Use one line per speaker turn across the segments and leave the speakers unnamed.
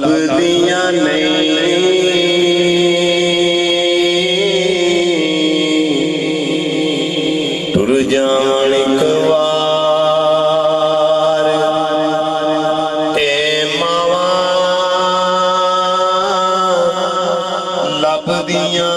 लभदियां नहीं टुर जान कवार ते मावा लभदियां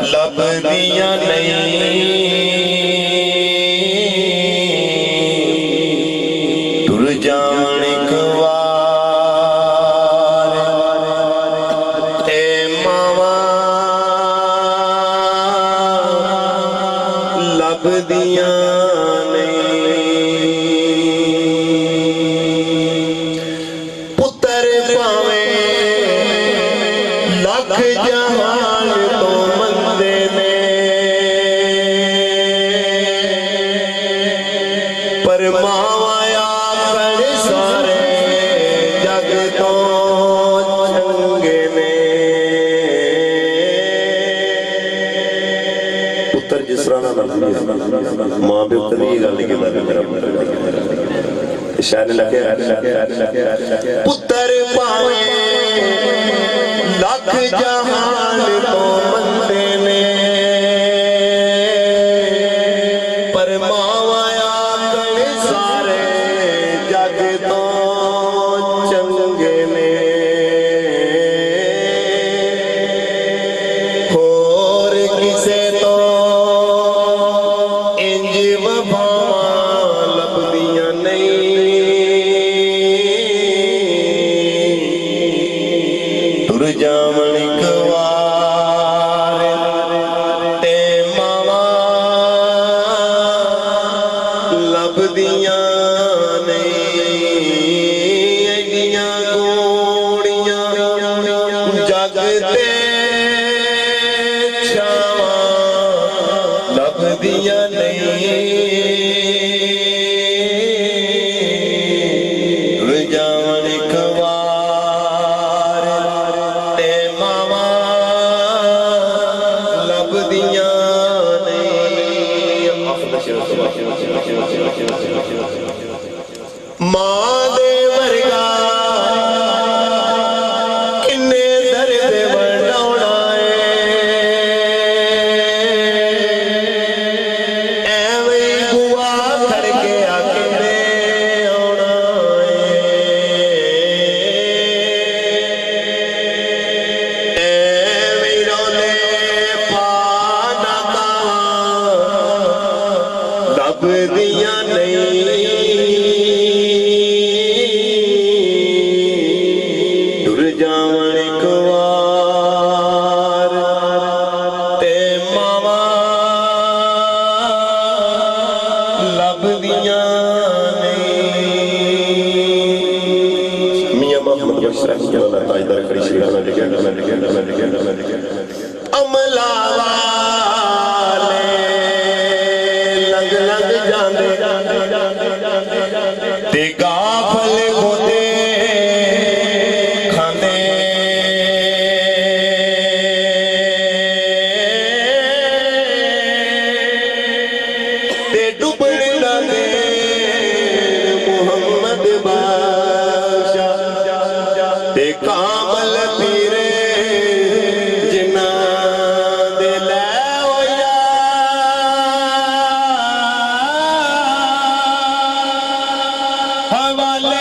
लभदियां नहीं टुर जान कवार ते मावा लभदियां नहीं पुत्र पावे लख जहान तो मंदे ने पर माया कर सारे जग तो चंगे ने पुत्र जिस तरह मां प्यो कभी गल नहीं शायद लगे पुत्र पावे लख जहान तो मंदे ने पर माया कर सारे जग तो चंगे ने होर किसे तो इंज वफावां लभदियां नहीं टुर जावन कवार ते मावा लभदियां नहीं एडियां गोड़ियां जग ते छावां लभदियां नहीं टुर जावन कवार ते मावा लभदियां नहीं मां दे वर्गा किन्ने दर्द वंडाउणा ऐवें गुआ करके आखिंदे आउणा ऐवें रोले पाना लभदियां नहीं टुर जावन कवार ते मावा लभदियां नहीं मियां मोहम्मद बशर ताजदार खड़ी श्री अमला वाले लग लग जांदे ते गाफल होते खांदे ते डुबण लांदे मुहम्मद बादशाह ते कामल पीरे जिन्ना दे लै होया हवाले